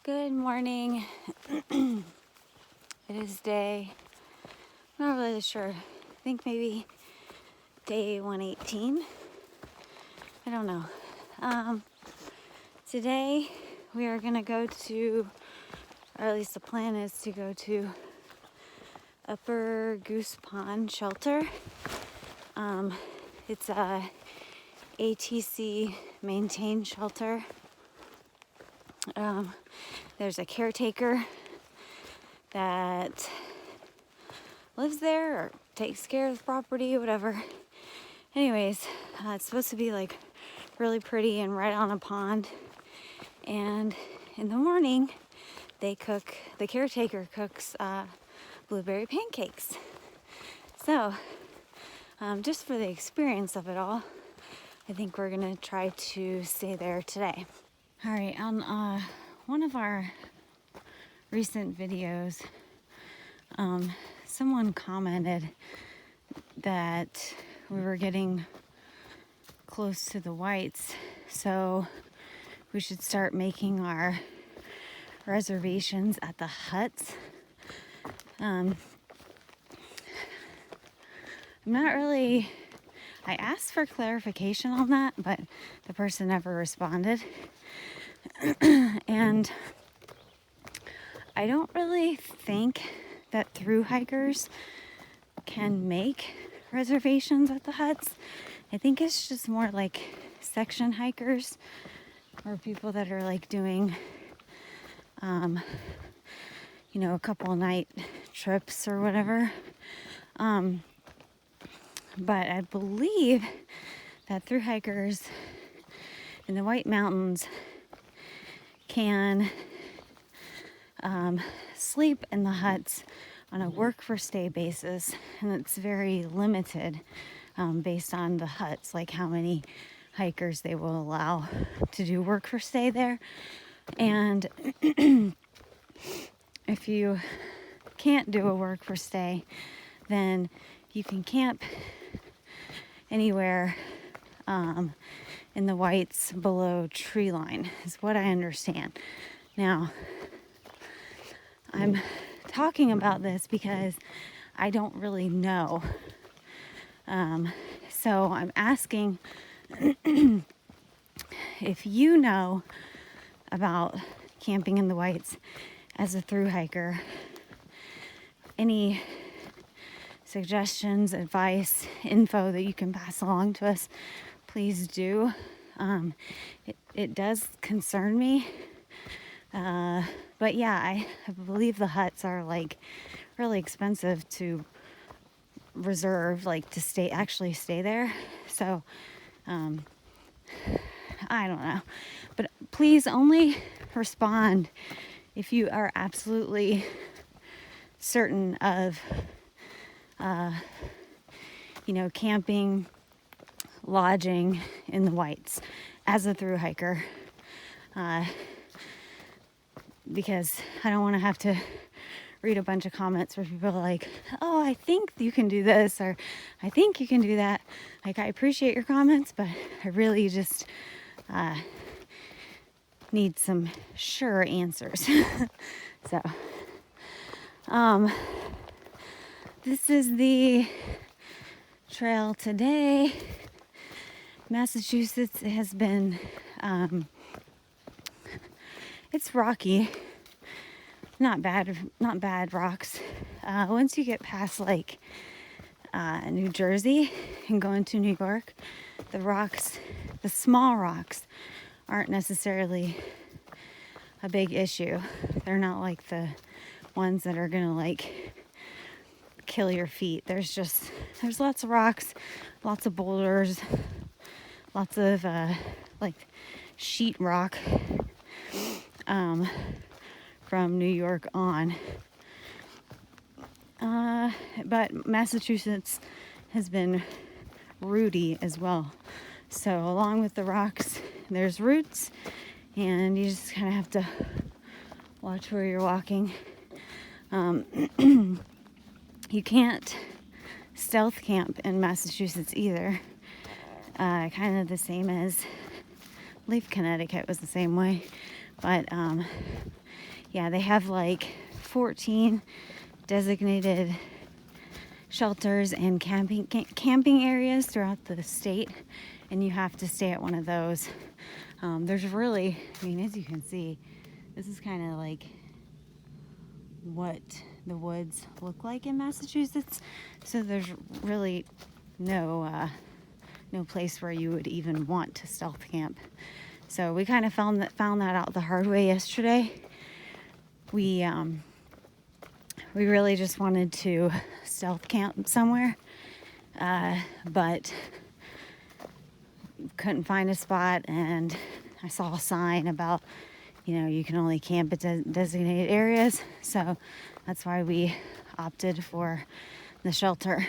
Good morning. It is day, I'm not really sure. I think maybe day 118. I don't know. Today we are gonna go to, or at least the plan is to go to Upper Goose Pond Shelter. It's a ATC maintained shelter. There's a caretaker that lives there or takes care of the property, whatever. Anyways, it's supposed to be like really pretty and right on a pond. And in the morning, the caretaker cooks blueberry pancakes. So, just for the experience of it all, I think we're gonna try to stay there today. All right, on one of our recent videos, someone commented that we were getting close to the whites, so we should start making our reservations at the huts. I'm not really, I asked for clarification on that, but the person never responded. And I don't really think that thru hikers can make reservations at the huts. I think it's just more like section hikers or people that are like doing, a couple night trips or whatever. But I believe that thru hikers in the White Mountains can sleep in the huts on a work for stay basis, and it's very limited based on the huts, like how many hikers they will allow to do work for stay there. And if you can't do a work for stay, then you can camp anywhere in the whites below tree line, is what I understand. Now, I'm talking about this because I don't really know. So I'm asking if you know about camping in the whites as a thru hiker, any suggestions, advice, info that you can pass along to us, please do. It does concern me. But yeah, I believe the huts are like really expensive to reserve, like to actually stay there. So, I don't know. But please only respond if you are absolutely certain of, camping, lodging in the whites as a thru hiker. Because I don't want to have to read a bunch of comments where people are like, oh, I think you can do this, or I think you can do that. Like, I appreciate your comments, but I really just need some sure answers. So, this is the trail today. Massachusetts has been, it's rocky, not bad rocks. Once you get past like New Jersey and go into New York, the small rocks aren't necessarily a big issue. They're not like the ones that are gonna like kill your feet. There's lots of rocks, lots of boulders, lots of like sheet rock from New York on. But Massachusetts has been rooty as well. So along with the rocks, there's roots, and you just kind of have to watch where you're walking. You can't stealth camp in Massachusetts either. Kind of the same as Leaf, Connecticut was the same way. But yeah, they have like 14 designated shelters and camping areas throughout the state, and you have to stay at one of those. There's really, I mean, as you can see, this is kind of like what the woods look like in Massachusetts. So there's really no place where you would even want to stealth camp. So we kind of found that out the hard way yesterday. We really just wanted to stealth camp somewhere, but couldn't find a spot, and I saw a sign about, you can only camp at designated areas, so that's why we opted for the shelter.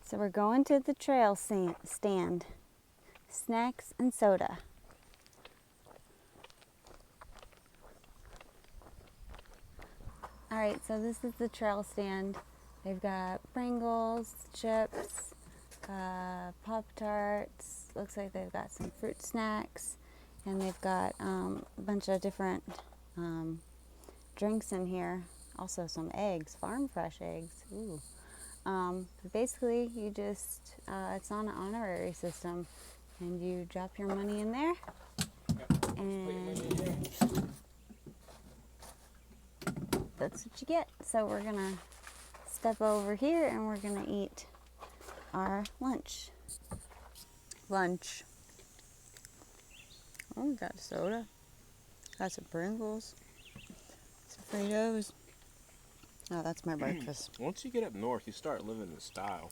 So we're going to the trail stand. Snacks and soda. Alright, so this is the trail stand. They've got Pringles, chips, Pop-Tarts. Looks like they've got some fruit snacks. And they've got a bunch of different drinks in here. Also some eggs, farm fresh eggs. Ooh. But basically, you just, it's on an honorary system, and you drop your money in there, and that's what you get. So we're gonna step over here, and we're gonna eat our lunch. Oh, we got soda, got some Pringles, some Fritos. Oh, that's my breakfast. Once you get up north, you start living in style.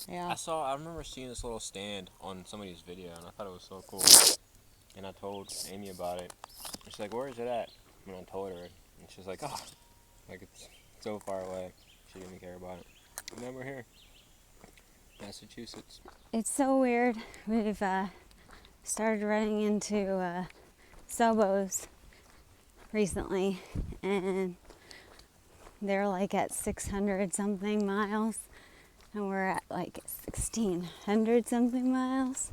Yeah. I remember seeing this little stand on somebody's video, and I thought it was so cool. And I told Amy about it. She's like, "Where is it at?" And I told her, and she's like, "Oh, like it's so far away." She didn't care about it. And then we're here, Massachusetts. It's so weird. We've started running into Sobos recently, and they're like at 600 something miles, and we're at like 1,600 something miles,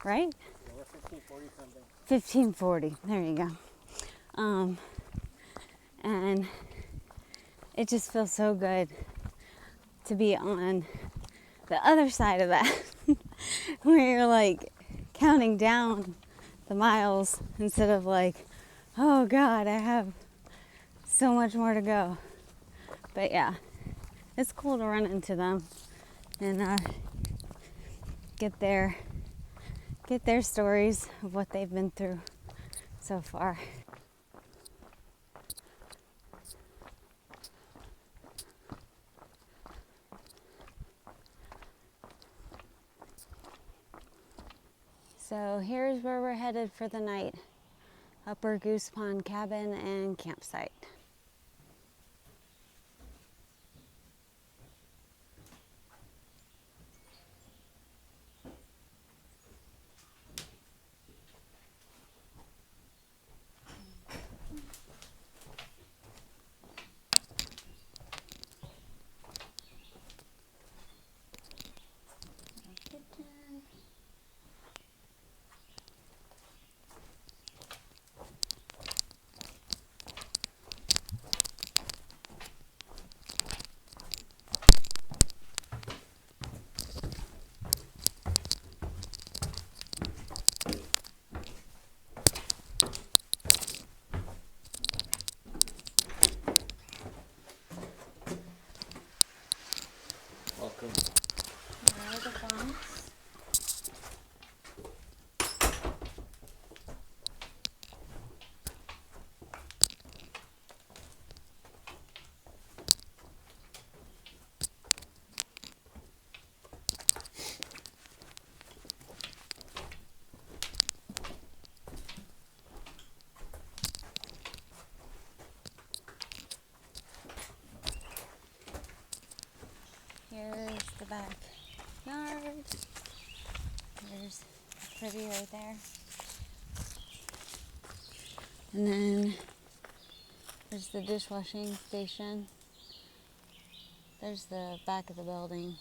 right? Yeah, we're 1540 something. 1540, there you go. And it just feels so good to be on the other side of that, where you're like counting down the miles instead of like, oh God, I have so much more to go. But yeah, it's cool to run into them and get their stories of what they've been through so far. So here's where we're headed for the night. Upper Goose Pond Cabin and Campsite. RV right there. And then there's the dishwashing station. There's the back of the building.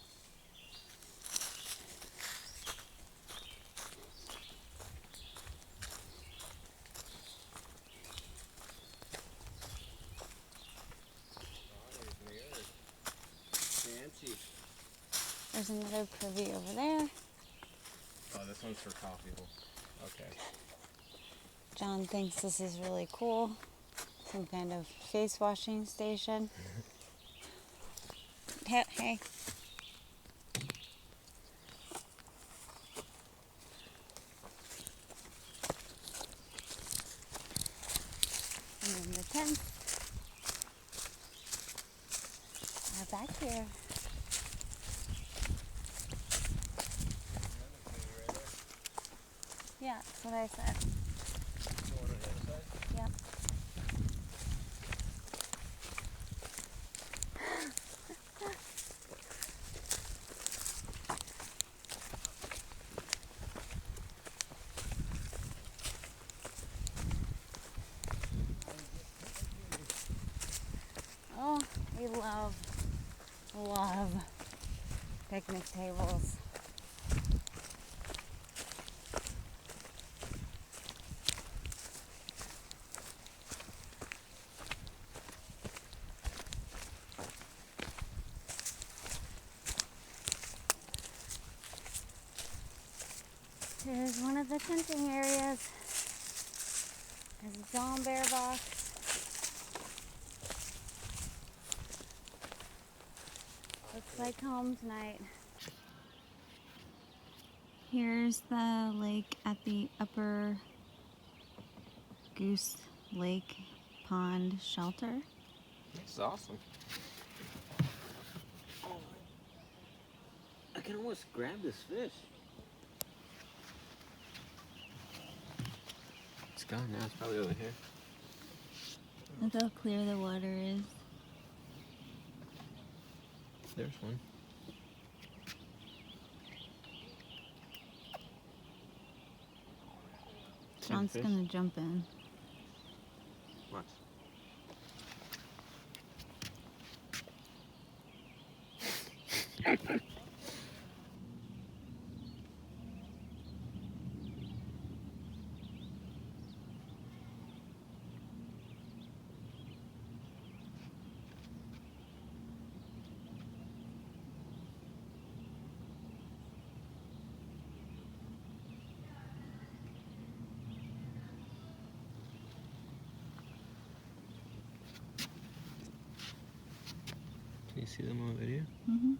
Fancy. There's another privy over there. Oh, this one's for tall people. Okay. John thinks this is really cool. Some kind of face washing station. Hey. And then the tents are back here. Yeah, that's what I said. Yep. Oh, we love picnic tables. Here's one of the tenting areas. There's a John Bear box. Looks like home tonight. Here's the lake at the Upper Goose Lake Pond Shelter. This is awesome. Oh. I can almost grab this fish. It's gone now. It's probably over here. Look how clear the water is. There's one. John's fish? gonna jump in. Watch. Can you see them on video? Mm-hmm.